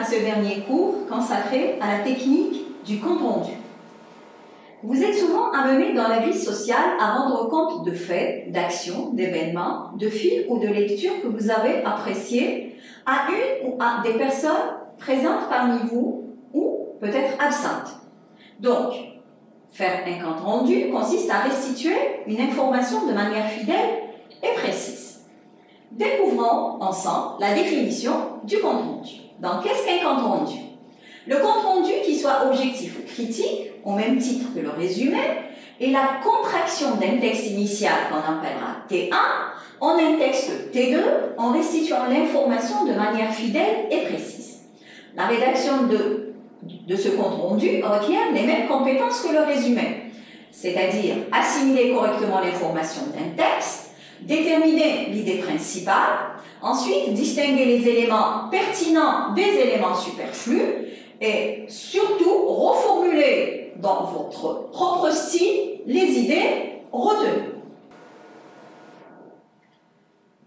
à ce dernier cours consacré à la technique du compte-rendu. Vous êtes souvent amené dans la vie sociale à rendre compte de faits, d'actions, d'événements, de films ou de lectures que vous avez appréciés à une ou à des personnes présentes parmi vous ou peut-être absentes. Donc, faire un compte-rendu consiste à restituer une information de manière fidèle et précise. Découvrons ensemble la définition du compte-rendu. Donc, qu'est-ce qu'un compte-rendu? Le compte-rendu, qui soit objectif ou critique, au même titre que le résumé, est la contraction d'un texte initial qu'on appellera T1 en un texte T2 en restituant l'information de manière fidèle et précise. La rédaction de ce compte-rendu requiert les mêmes compétences que le résumé, c'est-à-dire assimiler correctement l'information d'un texte, déterminer l'idée principale, ensuite distinguer les éléments pertinents des éléments superflus et surtout reformuler dans votre propre style les idées retenues.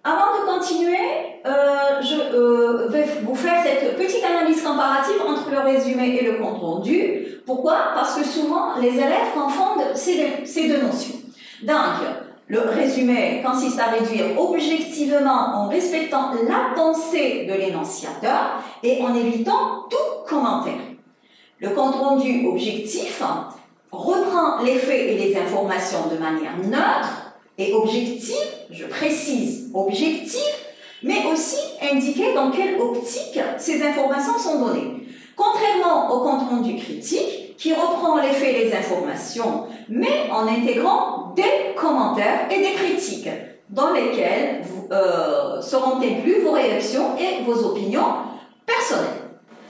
Avant de continuer, je vais vous faire cette petite analyse comparative entre le résumé et le compte-rendu. Pourquoi? Parce que souvent, les élèves confondent ces deux notions. Donc, le résumé consiste à réduire objectivement en respectant la pensée de l'énonciateur et en évitant tout commentaire. Le compte-rendu objectif reprend les faits et les informations de manière neutre et objective, je précise objective, mais aussi indiquer dans quelle optique ces informations sont données. Contrairement au compte-rendu critique, qui reprend les faits et les informations, mais en intégrant des commentaires et des critiques, dans lesquels seront inclus vos réactions et vos opinions personnelles.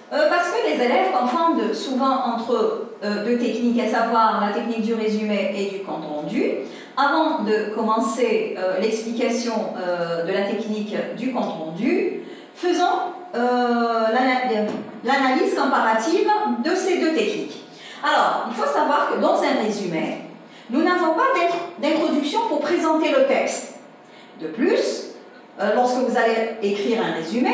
Parce que les élèves confondent souvent entre deux techniques, à savoir la technique du résumé et du compte-rendu. Avant de commencer l'explication de la technique du compte-rendu, faisons l'analyse comparative de ces deux techniques. Alors, il faut savoir que dans un résumé, nous n'avons pas d'introduction pour présenter le texte. De plus, lorsque vous allez écrire un résumé,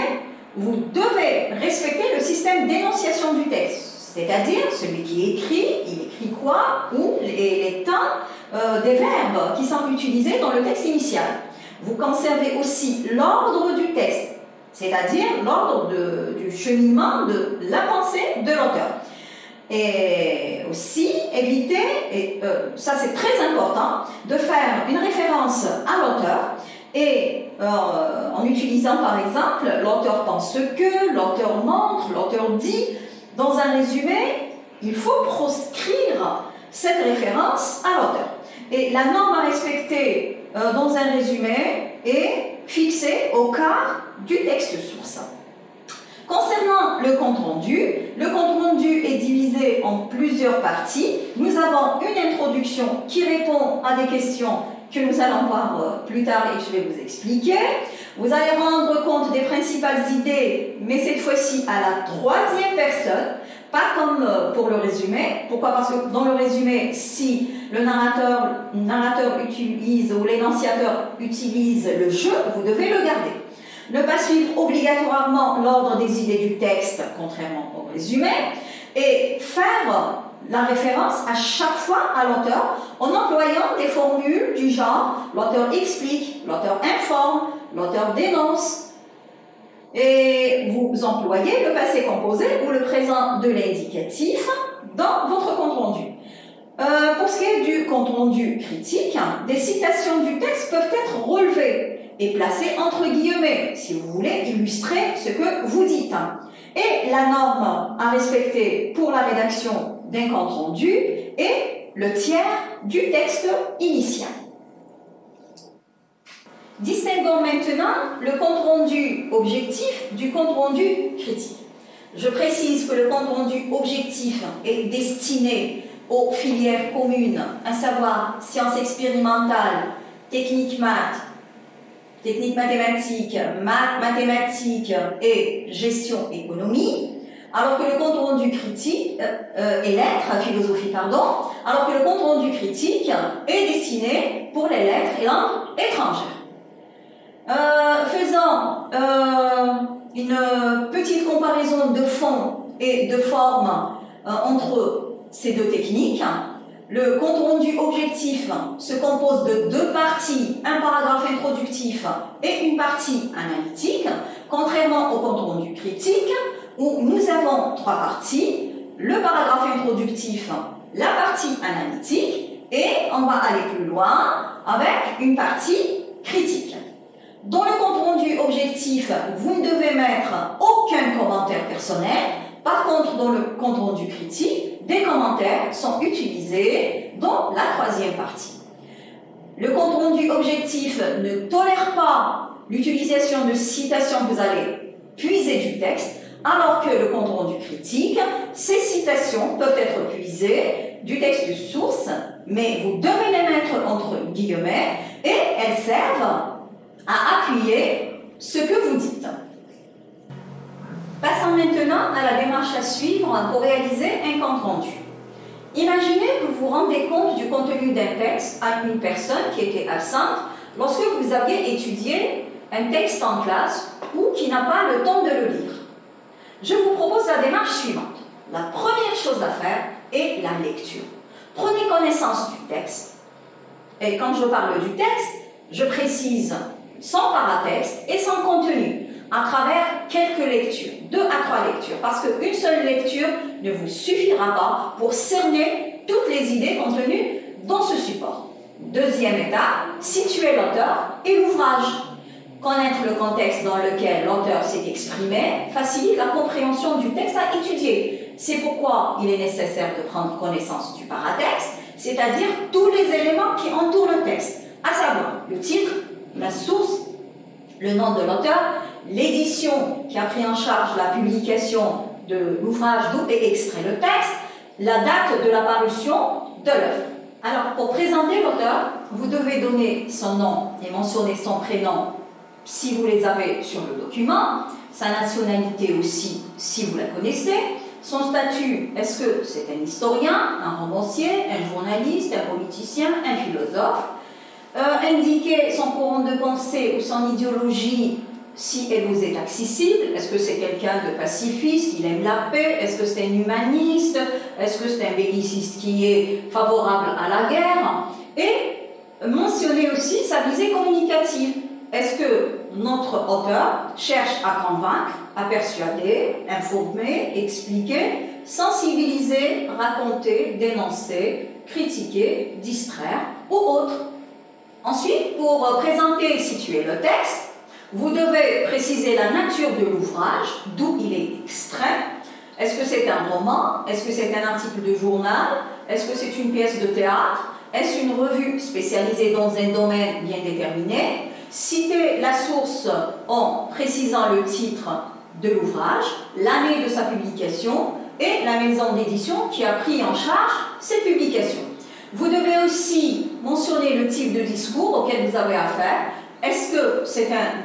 vous devez respecter le système d'énonciation du texte, c'est-à-dire celui qui écrit, il écrit quoi, ou les temps des verbes qui sont utilisés dans le texte initial. Vous conservez aussi l'ordre du texte, c'est-à-dire l'ordre du cheminement de la pensée de l'auteur. Et aussi éviter, et ça c'est très important, de faire une référence à l'auteur et en utilisant par exemple l'auteur pense que, l'auteur montre, l'auteur dit. Dans un résumé, il faut proscrire cette référence à l'auteur. Et la norme à respecter dans un résumé est fixée au quart du texte source. Concernant le compte-rendu est divisé en plusieurs parties. Nous avons une introduction qui répond à des questions que nous allons voir plus tard et que je vais vous expliquer. Vous allez rendre compte des principales idées, mais cette fois-ci à la troisième personne, pas comme pour le résumé. Pourquoi? Parce que dans le résumé, si le narrateur utilise ou l'énonciateur utilise le je, vous devez le garder. Ne pas suivre obligatoirement l'ordre des idées du texte, contrairement au résumé, et faire la référence à chaque fois à l'auteur en employant des formules du genre l'auteur explique, l'auteur informe, l'auteur dénonce. Et vous employez le passé composé ou le présent de l'indicatif dans votre compte-rendu. Pour ce qui est du compte-rendu critique, des citations du texte peuvent être relevées et placées entre guillemets, si vous voulez illustrer ce que vous dites. Et la norme à respecter pour la rédaction d'un compte-rendu est le tiers du texte initial. Distinguons maintenant le compte-rendu objectif du compte-rendu critique. Je précise que le compte-rendu objectif est destiné aux filières communes, à savoir sciences expérimentales, techniques maths, techniques mathématiques, maths, mathématiques et gestion économie, alors que le compte-rendu critique et lettres, philosophie pardon, alors que le compte-rendu critique est destiné pour les lettres et langues étrangères. Faisons une petite comparaison comparaison de fond et de forme entre ces deux techniques. Le compte-rendu objectif se compose de deux parties, un paragraphe introductif et une partie analytique, contrairement au compte-rendu critique où nous avons trois parties, le paragraphe introductif, la partie analytique et on va aller plus loin avec une partie critique. Dans le compte-rendu objectif, vous ne devez mettre aucun commentaire personnel. Par contre, dans le compte-rendu critique, des commentaires sont utilisés dans la troisième partie. Le compte-rendu objectif ne tolère pas l'utilisation de citations que vous allez puiser du texte, alors que le compte-rendu critique, ces citations peuvent être puisées du texte de source, mais vous devez les mettre entre guillemets et elles servent à appuyer ce que vous dites. Passons maintenant à la démarche à suivre pour réaliser un compte-rendu. Imaginez que vous vous rendez compte du contenu d'un texte à une personne qui était absente lorsque vous aviez étudié un texte en classe ou qui n'a pas le temps de le lire. Je vous propose la démarche suivante. La première chose à faire est la lecture. Prenez connaissance du texte. Et quand je parle du texte, je précise sans paratexte et sans contenu, à travers quelques lectures, 2 à 3 lectures, parce qu'une seule lecture ne vous suffira pas pour cerner toutes les idées contenues dans ce support. Deuxième étape, situer l'auteur et l'ouvrage. Connaître le contexte dans lequel l'auteur s'est exprimé facilite la compréhension du texte à étudier. C'est pourquoi il est nécessaire de prendre connaissance du paratexte, c'est-à-dire tous les éléments qui entourent le texte, à savoir le titre, la source, le nom de l'auteur, l'édition qui a pris en charge la publication de l'ouvrage d'où est extrait le texte, la date de la parution de l'œuvre. Alors, pour présenter l'auteur, vous devez donner son nom et mentionner son prénom si vous les avez sur le document, sa nationalité aussi si vous la connaissez, son statut, est-ce que c'est un historien, un romancier, un journaliste, un politicien, un philosophe, indiquer son courant de pensée ou son idéologie si elle vous est accessible. Est-ce que c'est quelqu'un de pacifiste, il aime la paix? Est-ce que c'est un humaniste? Est-ce que c'est un belliciste qui est favorable à la guerre? Et mentionner aussi sa visée communicative. Est-ce que notre auteur cherche à convaincre, à persuader, informer, expliquer, sensibiliser, raconter, dénoncer, critiquer, distraire ou autre? Ensuite, pour présenter et situer le texte, vous devez préciser la nature de l'ouvrage, d'où il est extrait. Est-ce que c'est un roman? Est-ce que c'est un article de journal? Est-ce que c'est une pièce de théâtre? Est-ce une revue spécialisée dans un domaine bien déterminé? Citez la source en précisant le titre de l'ouvrage, l'année de sa publication et la maison d'édition qui a pris en charge cette publication. Vous devez aussi mentionner le type de discours auquel vous avez affaire. Est-ce que c'est un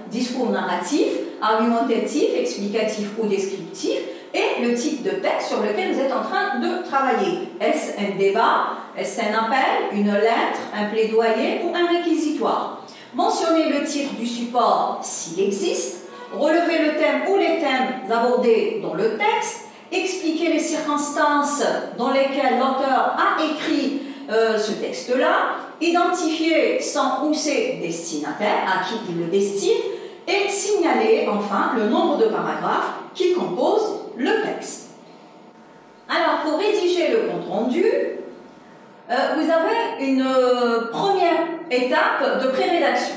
discours narratif, argumentatif, explicatif ou descriptif, et le type de texte sur lequel vous êtes en train de travailler. Est-ce un débat? Est-ce un appel, une lettre, un plaidoyer ou un réquisitoire? Mentionnez le titre du support s'il existe, relevez le thème ou les thèmes abordés dans le texte, expliquez les circonstances dans lesquelles l'auteur a écrit ce texte-là, identifier son ou ses destinataires, à qui il le destine, et signaler enfin le nombre de paragraphes qui composent le texte. Alors, pour rédiger le compte-rendu, vous avez une première étape de pré-rédaction.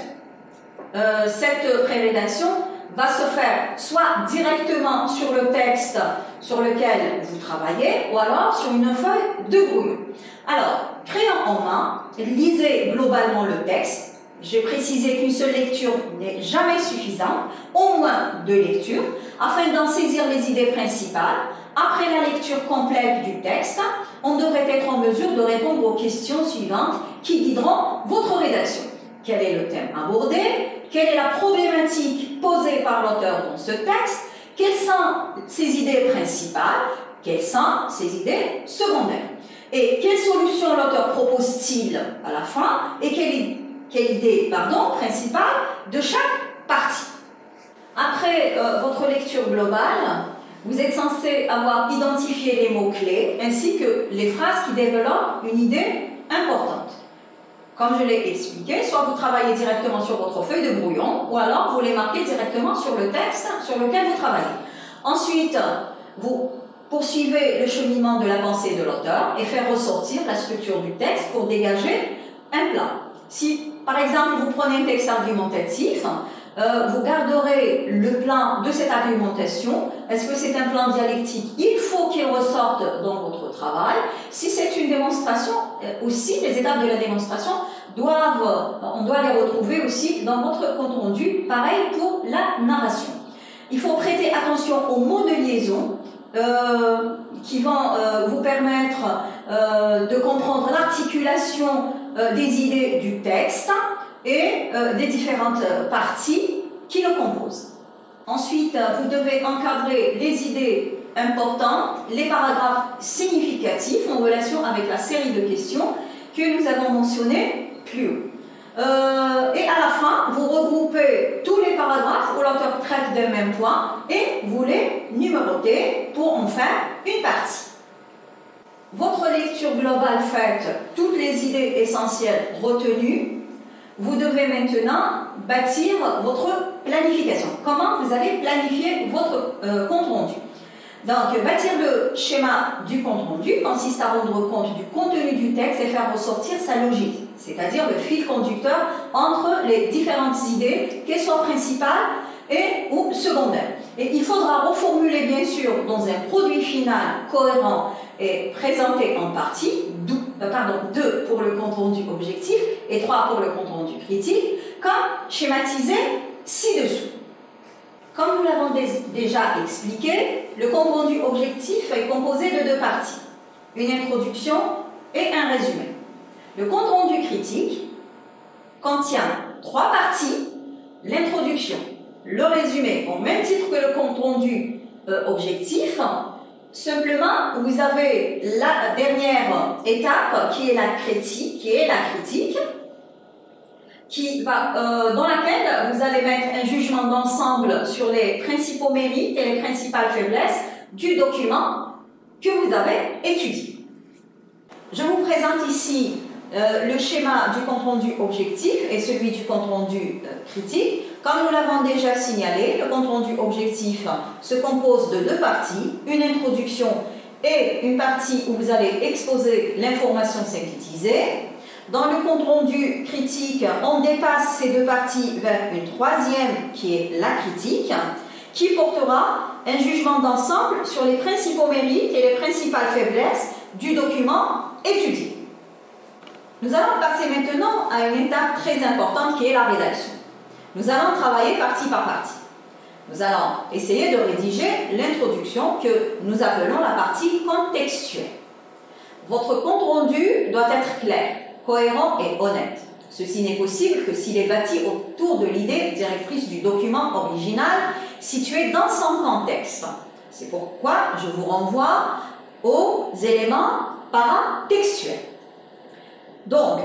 Cette pré-rédaction va se faire soit directement sur le texte sur lequel vous travaillez, ou alors sur une feuille de brouillon. Alors, crayon en main, lisez globalement le texte. J'ai précisé qu'une seule lecture n'est jamais suffisante, au moins 2 lectures, afin d'en saisir les idées principales. Après la lecture complète du texte, on devrait être en mesure de répondre aux questions suivantes qui guideront votre rédaction. Quel est le thème abordé? Quelle est la problématique posée par l'auteur dans ce texte? Quelles sont ses idées principales? Quelles sont ses idées secondaires? Et quelle solution l'auteur propose-t-il à la fin? Et quelle idée principale de chaque partie? après votre lecture globale, vous êtes censé avoir identifié les mots-clés ainsi que les phrases qui développent une idée importante. Comme je l'ai expliqué, soit vous travaillez directement sur votre feuille de brouillon, ou alors vous les marquez directement sur le texte sur lequel vous travaillez. Ensuite, vous poursuivez le cheminement de la pensée de l'auteur et faire ressortir la structure du texte pour dégager un plan. Si, par exemple, vous prenez un texte argumentatif, vous garderez le plan de cette argumentation. Est-ce que c'est un plan dialectique? Il faut qu'il ressorte dans votre travail. Si c'est une démonstration, aussi les étapes de la démonstration on doit les retrouver aussi dans votre compte rendu. Pareil pour la narration. Il faut prêter attention aux mots de liaison qui vont vous permettre de comprendre l'articulation des idées du texte et des différentes parties qui le composent. Ensuite, vous devez encadrer les idées importantes, les paragraphes significatifs en relation avec la série de questions que nous avons mentionnées plus haut. Et à la fin, vous regroupez tous les paragraphes où l'auteur traite d'un même point et vous les numérotez pour en faire une partie. Votre lecture globale faite, toutes les idées essentielles retenues, vous devez maintenant bâtir votre planification. Comment vous allez planifier votre compte rendu? Donc, bâtir le schéma du compte rendu consiste à rendre compte du contenu du texte et faire ressortir sa logique, c'est-à-dire le fil conducteur entre les différentes idées, qu'elles soient principales ou secondaires. Et il faudra reformuler, bien sûr, dans un produit final cohérent et présenté en partie, 2 pour le compte rendu objectif et 3 pour le compte rendu critique, comme schématisé ci-dessous. Comme nous l'avons déjà expliqué, le compte rendu objectif est composé de 2 parties, une introduction et un résumé. Le compte rendu critique contient 3 parties, l'introduction, le résumé, au même titre que le compte rendu objectif. Simplement, vous avez la dernière étape qui est la critique, dans laquelle vous allez mettre un jugement d'ensemble sur les principaux mérites et les principales faiblesses du document que vous avez étudié. Je vous présente ici le schéma du compte rendu objectif et celui du compte rendu critique. Comme nous l'avons déjà signalé, le compte rendu objectif se compose de 2 parties, une introduction et une partie où vous allez exposer l'information synthétisée. Dans le compte rendu critique, on dépasse ces 2 parties vers une 3e qui est la critique, qui portera un jugement d'ensemble sur les principaux mérites et les principales faiblesses du document étudié. Nous allons passer maintenant à une étape très importante qui est la rédaction. Nous allons travailler partie par partie. Nous allons essayer de rédiger l'introduction que nous appelons la partie contextuelle. Votre compte rendu doit être clair, cohérent et honnête. Ceci n'est possible que s'il est bâti autour de l'idée directrice du document original situé dans son contexte. C'est pourquoi je vous renvoie aux éléments paratextuels. Donc,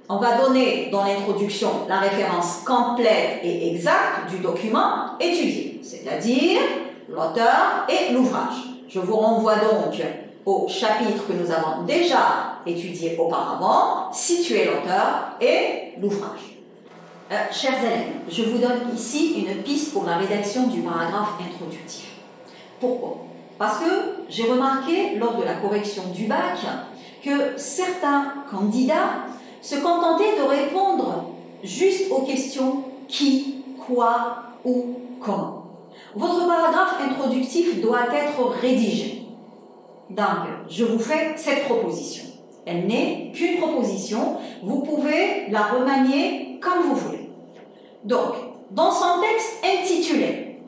on va donner dans l'introduction la référence complète et exacte du document étudié, c'est-à-dire l'auteur et l'ouvrage. Je vous renvoie donc au chapitre que nous avons déjà étudié auparavant, situer l'auteur et l'ouvrage. Chers élèves, je vous donne ici une piste pour la rédaction du paragraphe introductif. Pourquoi? Parce que j'ai remarqué lors de la correction du bac que certains candidats se contentaient de répondre juste aux questions qui, quoi, où, comment. Votre paragraphe introductif doit être rédigé. Donc, je vous fais cette proposition. Elle n'est qu'une proposition. Vous pouvez la remanier comme vous voulez. Donc, dans son texte intitulé,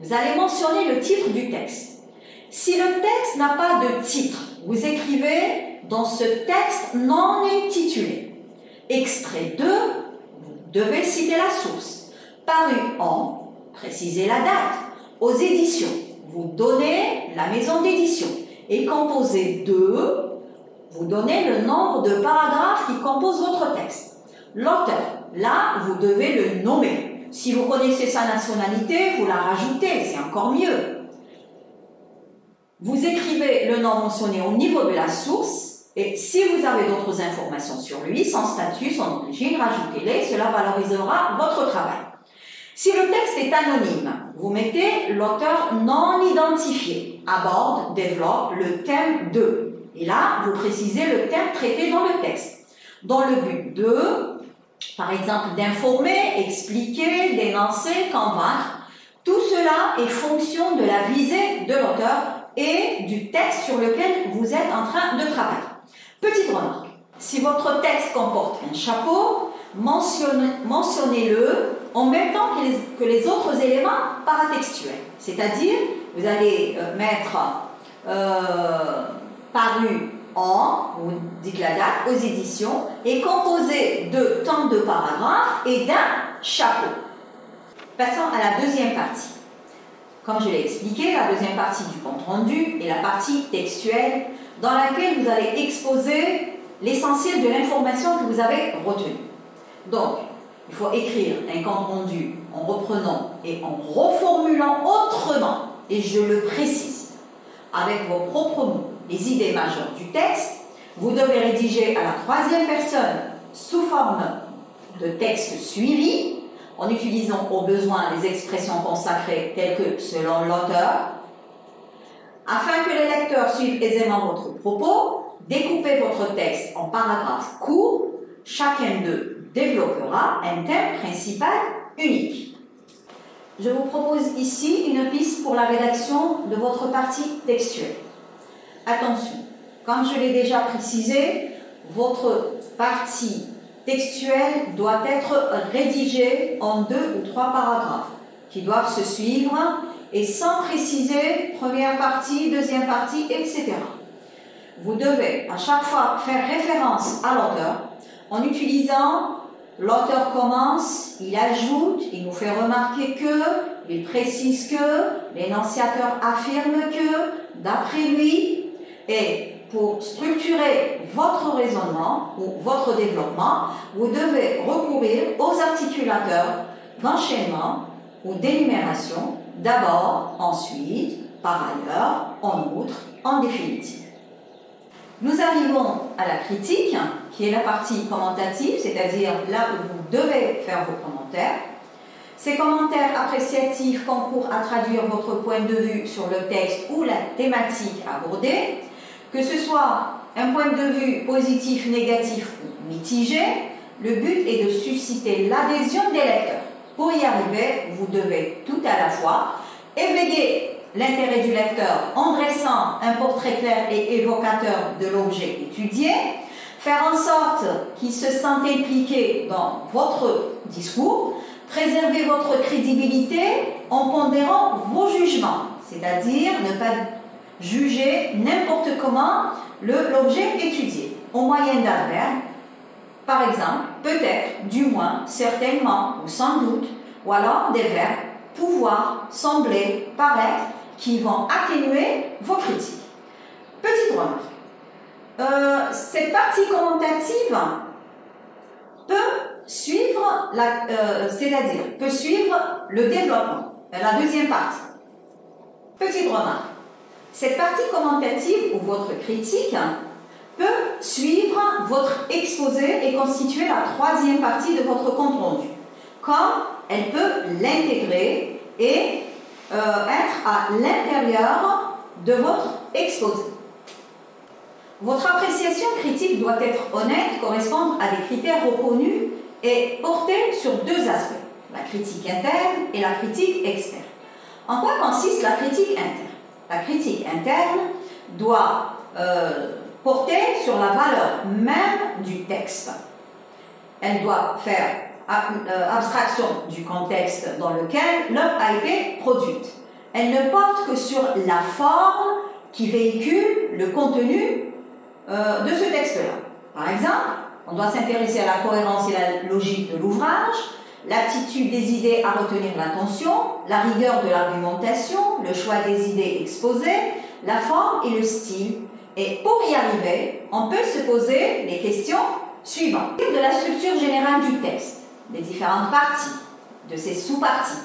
vous allez mentionner le titre du texte. Si le texte n'a pas de titre, vous écrivez dans ce texte non intitulé. Extrait 2, vous devez citer la source. Paru en, précisez la date. Aux éditions, vous donnez la maison d'édition. Et composé de, vous donnez le nombre de paragraphes qui composent votre texte. L'auteur, là, vous devez le nommer. Si vous connaissez sa nationalité, vous la rajoutez, c'est encore mieux. Vous écrivez le nom mentionné au niveau de la source, et si vous avez d'autres informations sur lui, son statut, son origine, rajoutez-les, cela valorisera votre travail. Si le texte est anonyme, vous mettez l'auteur non identifié, aborde, développe le thème de. Et là, vous précisez le thème traité dans le texte, dans le but de, par exemple, d'informer, expliquer, dénoncer, convaincre. Tout cela est fonction de la visée de l'auteur et du texte sur lequel vous êtes en train de travailler. Petite remarque, si votre texte comporte un chapeau, mentionnez-le en même temps que les autres éléments paratextuels. C'est-à-dire, vous allez mettre paru en, vous dites la date, aux éditions, et composé de tant de paragraphes et d'un chapeau. Passons à la deuxième partie. Comme je l'ai expliqué, la deuxième partie du compte-rendu est la partie textuelle dans laquelle vous allez exposer l'essentiel de l'information que vous avez retenue. Donc, il faut écrire un compte-rendu en reprenant et en reformulant autrement, et je le précise, avec vos propres mots, les idées majeures du texte. Vous devez rédiger à la troisième personne sous forme de texte suivi, en utilisant au besoin les expressions consacrées telles que selon l'auteur. Afin que les lecteurs suivent aisément votre propos, découpez votre texte en paragraphes courts. Chacun d'eux développera un thème principal unique. Je vous propose ici une piste pour la rédaction de votre partie textuelle. Attention, comme je l'ai déjà précisé, votre partie textuelle doit être rédigée en 2 ou 3 paragraphes qui doivent se suivre et sans préciser première partie, deuxième partie, etc. Vous devez à chaque fois faire référence à l'auteur en utilisant l'auteur commence, il ajoute, il nous fait remarquer que, il précise que, l'énonciateur affirme que, d'après lui, et pour structurer votre raisonnement ou votre développement, vous devez recourir aux articulateurs d'enchaînement ou d'énumération, d'abord, ensuite, par ailleurs, en outre, en définitive. Nous arrivons à la critique, qui est la partie commentative, c'est-à-dire là où vous devez faire vos commentaires. Ces commentaires appréciatifs concourent à traduire votre point de vue sur le texte ou la thématique abordée. Que ce soit un point de vue positif, négatif ou mitigé, le but est de susciter l'adhésion des lecteurs. Pour y arriver, vous devez tout à la fois éveiller l'intérêt du lecteur en dressant un portrait clair et évocateur de l'objet étudié, faire en sorte qu'il se sente impliqué dans votre discours, préserver votre crédibilité en pondérant vos jugements, c'est-à-dire ne pas juger n'importe comment l'objet étudié, au moyen d'adverbes, par exemple, peut-être, du moins, certainement ou sans doute, ou alors des verbes pouvoir, sembler, paraître, qui vont atténuer vos critiques. Petite remarque. Cette partie commentative peut suivre, peut suivre le développement, la deuxième partie. Petite remarque. Cette partie commentative ou votre critique peut suivre votre exposé et constituer la troisième partie de votre compte rendu, comme elle peut l'intégrer et être à l'intérieur de votre exposé. Votre appréciation critique doit être honnête, correspondre à des critères reconnus et porter sur 2 aspects, la critique interne et la critique externe. En quoi consiste la critique interne? La critique interne doit porter sur la valeur même du texte. Elle doit faire abstraction du contexte dans lequel l'œuvre a été produite. Elle ne porte que sur la forme qui véhicule le contenu de ce texte-là. Par exemple, on doit s'intéresser à la cohérence et la logique de l'ouvrage, l'attitude des idées à retenir l'attention, la rigueur de l'argumentation, le choix des idées exposées, la forme et le style. Et pour y arriver, on peut se poser les questions suivantes. De la structure générale du texte, des différentes parties, de ses sous-parties.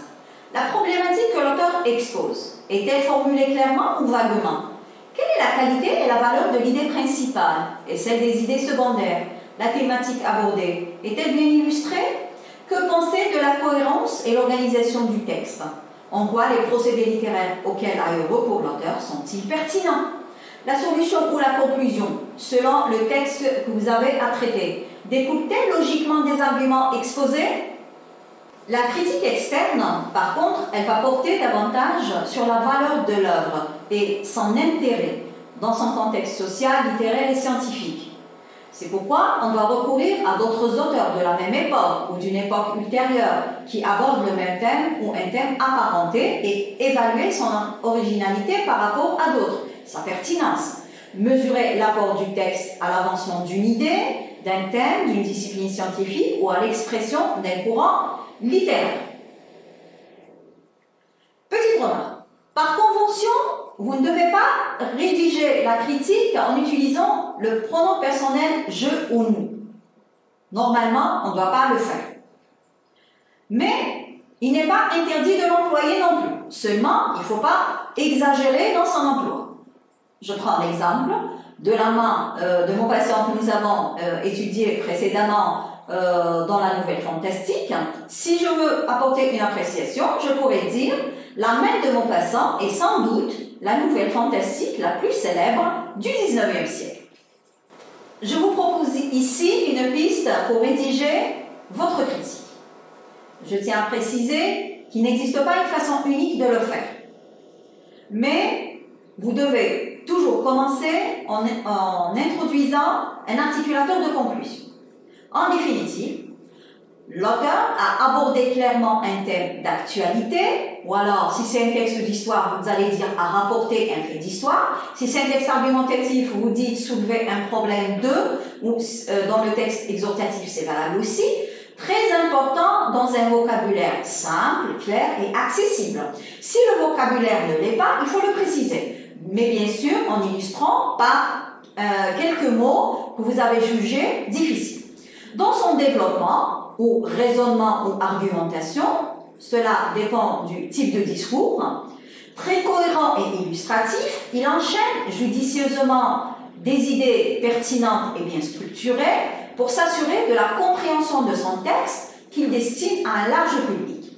La problématique que l'auteur expose est-elle formulée clairement ou vaguement? Quelle est la qualité et la valeur de l'idée principale et celle des idées secondaires? La thématique abordée est-elle bien illustrée? Que penser de la cohérence et l'organisation du texte? En quoi les procédés littéraires auxquels a eu recours l'auteur sont-ils pertinents? La solution ou la conclusion, selon le texte que vous avez à traiter, découle-t-elle logiquement des arguments exposés? La critique externe, par contre, elle va porter davantage sur la valeur de l'œuvre et son intérêt dans son contexte social, littéraire et scientifique. C'est pourquoi on doit recourir à d'autres auteurs de la même époque ou d'une époque ultérieure qui abordent le même thème ou un thème apparenté et évaluer son originalité par rapport à d'autres, sa pertinence. Mesurer l'apport du texte à l'avancement d'une idée, d'un thème, d'une discipline scientifique ou à l'expression d'un courant littéraire. Petite remarque. Par convention, vous ne devez pas rédiger la critique en utilisant le pronom personnel je ou nous. Normalement, on ne doit pas le faire. Mais il n'est pas interdit de l'employer non plus. Seulement, il ne faut pas exagérer dans son emploi. Je prends l'exemple de la main de mon patient que nous avons étudié précédemment dans la Nouvelle Fantastique. Si je veux apporter une appréciation, je pourrais dire la main de mon patient est sans doute la Nouvelle Fantastique la plus célèbre du 19e siècle. Je vous propose ici une piste pour rédiger votre critique. Je tiens à préciser qu'il n'existe pas une façon unique de le faire. Mais vous devez toujours commencer en introduisant un articulateur de conclusion. En définitive, l'auteur a abordé clairement un thème d'actualité, ou alors, si c'est un texte d'histoire, vous allez dire à rapporter un fait d'histoire. Si c'est un texte argumentatif, vous dites soulever un problème de, ou dans le texte exhortatif, c'est valable aussi. Très important dans un vocabulaire simple, clair et accessible. Si le vocabulaire ne l'est pas, il faut le préciser. Mais bien sûr, en illustrant par quelques mots que vous avez jugés difficiles. Dans son développement, ou raisonnement ou argumentation, cela dépend du type de discours, très cohérent et illustratif, il enchaîne judicieusement des idées pertinentes et bien structurées pour s'assurer de la compréhension de son texte qu'il destine à un large public.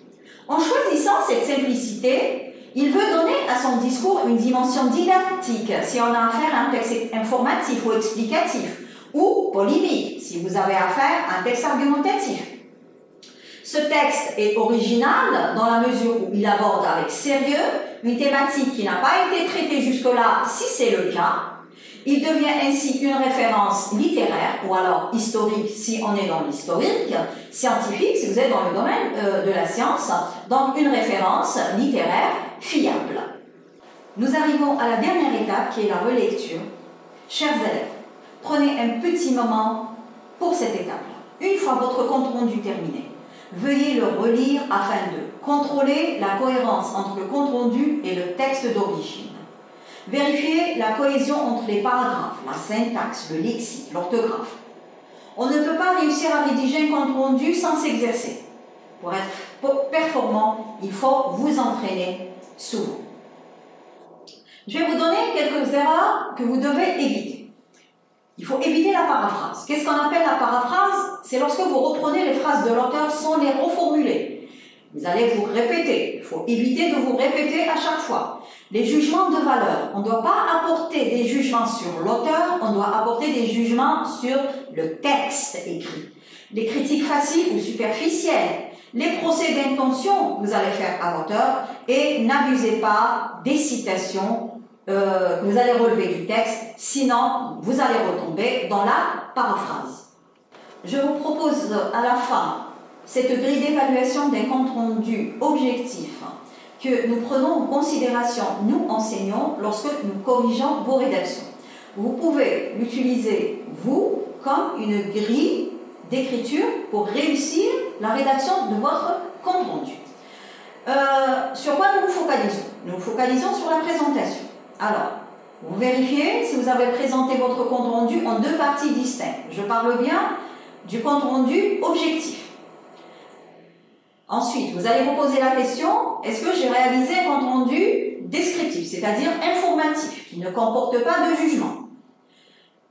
En choisissant cette simplicité, il veut donner à son discours une dimension didactique si on a affaire à un texte informatif ou explicatif, ou polémique si vous avez affaire à un texte argumentatif. Ce texte est original dans la mesure où il aborde avec sérieux une thématique qui n'a pas été traitée jusque-là, si c'est le cas. Il devient ainsi une référence littéraire, ou alors historique si on est dans l'historique, scientifique si vous êtes dans le domaine de la science, donc une référence littéraire fiable. Nous arrivons à la dernière étape qui est la relecture. Chers élèves, prenez un petit moment pour cette étape-là. Une fois votre compte rendu terminé, veuillez le relire afin de contrôler la cohérence entre le compte rendu et le texte d'origine. Vérifiez la cohésion entre les paragraphes, la syntaxe, le lexique, l'orthographe. On ne peut pas réussir à rédiger un compte rendu sans s'exercer. Pour être performant, il faut vous entraîner souvent. Je vais vous donner quelques erreurs que vous devez éviter. Il faut éviter la paraphrase. Qu'est-ce qu'on appelle la paraphrase? C'est lorsque vous reprenez les phrases de l'auteur sans les reformuler. Vous allez vous répéter. Il faut éviter de vous répéter à chaque fois. Les jugements de valeur. On ne doit pas apporter des jugements sur l'auteur, on doit apporter des jugements sur le texte écrit. Les critiques faciles ou superficielles. Les procès d'intention que vous allez faire à l'auteur et n'abusez pas des citations que vous allez relever du texte, sinon vous allez retomber dans la paraphrase. Je vous propose à la fin cette grille d'évaluation d'un compte rendu objectif que nous prenons en considération, nous enseignants, lorsque nous corrigeons vos rédactions. Vous pouvez l'utiliser, vous, comme une grille d'écriture pour réussir la rédaction de votre compte rendu. Sur quoi nous nous focalisons? Nous nous focalisons sur la présentation. Alors, vous vérifiez si vous avez présenté votre compte rendu en deux parties distinctes. Je parle bien du compte rendu objectif. Ensuite, vous allez vous poser la question, est-ce que j'ai réalisé un compte rendu descriptif, c'est-à-dire informatif, qui ne comporte pas de jugement?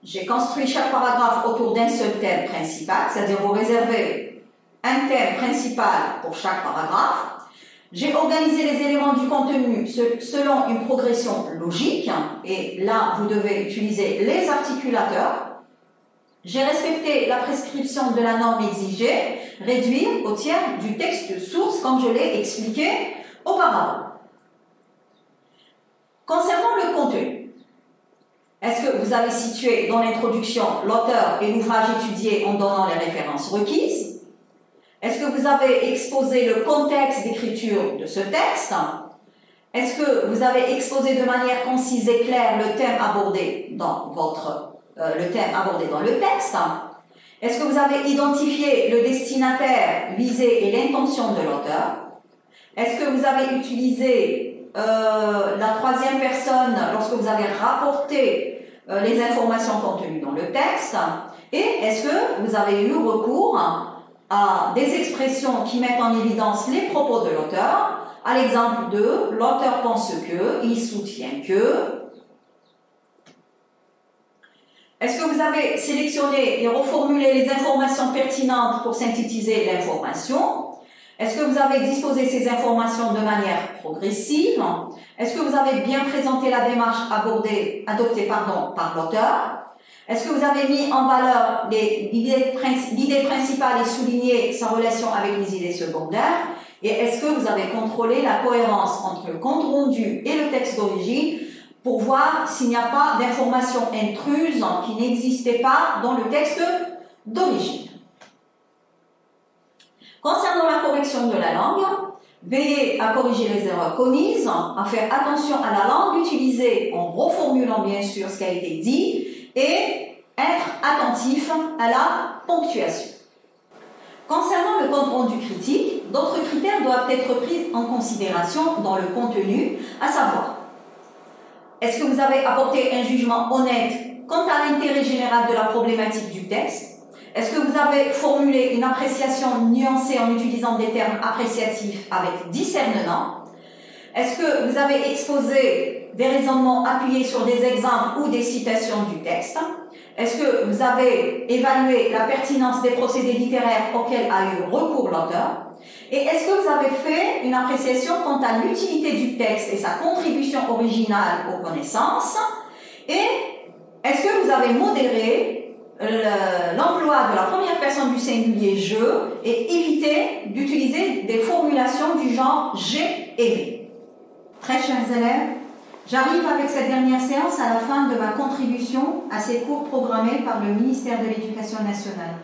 J'ai construit chaque paragraphe autour d'un seul thème principal, c'est-à-dire vous réservez un thème principal pour chaque paragraphe. J'ai organisé les éléments du contenu selon une progression logique, et là, vous devez utiliser les articulateurs. J'ai respecté la prescription de la norme exigée, réduire au tiers du texte source, comme je l'ai expliqué auparavant. Concernant le contenu, est-ce que vous avez situé dans l'introduction l'auteur et l'ouvrage étudié en donnant les références requises? Est-ce que vous avez exposé le contexte d'écriture de ce texte? Est-ce que vous avez exposé de manière concise et claire le thème abordé dans le texte? Est-ce que vous avez identifié le destinataire visé et l'intention de l'auteur? Est-ce que vous avez utilisé la troisième personne lorsque vous avez rapporté les informations contenues dans le texte? Et est-ce que vous avez eu recours à des expressions qui mettent en évidence les propos de l'auteur, à l'exemple de l'auteur pense que, il soutient que? Est-ce que vous avez sélectionné et reformulé les informations pertinentes pour synthétiser l'information? Est-ce que vous avez disposé ces informations de manière progressive? Est-ce que vous avez bien présenté la démarche adoptée par l'auteur? Est-ce que vous avez mis en valeur l'idée principale et souligné sa relation avec les idées secondaires? Et est-ce que vous avez contrôlé la cohérence entre le compte rendu et le texte d'origine pour voir s'il n'y a pas d'informations intruses qui n'existaient pas dans le texte d'origine? Concernant la correction de la langue, veillez à corriger les erreurs commises, à faire attention à la langue utilisée en reformulant bien sûr ce qui a été dit et être attentif à la ponctuation. Concernant le compte rendu critique, d'autres critères doivent être pris en considération dans le contenu, à savoir: est-ce que vous avez apporté un jugement honnête quant à l'intérêt général de la problématique du texte? Est-ce que vous avez formulé une appréciation nuancée en utilisant des termes appréciatifs avec discernement? Est-ce que vous avez exposé des raisonnements appuyés sur des exemples ou des citations du texte? Est-ce que vous avez évalué la pertinence des procédés littéraires auxquels a eu recours l'auteur? Et est-ce que vous avez fait une appréciation quant à l'utilité du texte et sa contribution originale aux connaissances? Et est-ce que vous avez modéré l'emploi de la première personne du singulier « je » et évité d'utiliser des formulations du genre « j'ai aimé ». Très chers élèves, j'arrive avec cette dernière séance à la fin de ma contribution à ces cours programmés par le ministère de l'Éducation nationale.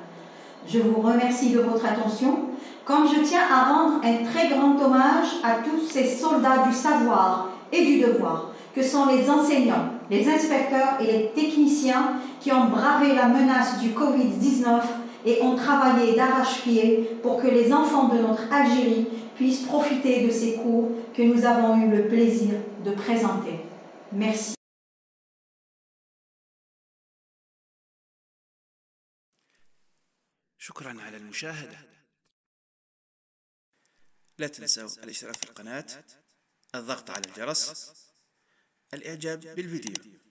Je vous remercie de votre attention, comme je tiens à rendre un très grand hommage à tous ces soldats du savoir et du devoir, que sont les enseignants, les inspecteurs et les techniciens qui ont bravé la menace du Covid-19 et ont travaillé d'arrache-pied pour que les enfants de notre Algérie puissent profiter de ces cours que nous avons eu le plaisir de présenter. Merci. شكرا على المشاهدة. لا تنسوا الاشتراك في القناة، الضغط على الجرس، الإعجاب بالفيديو.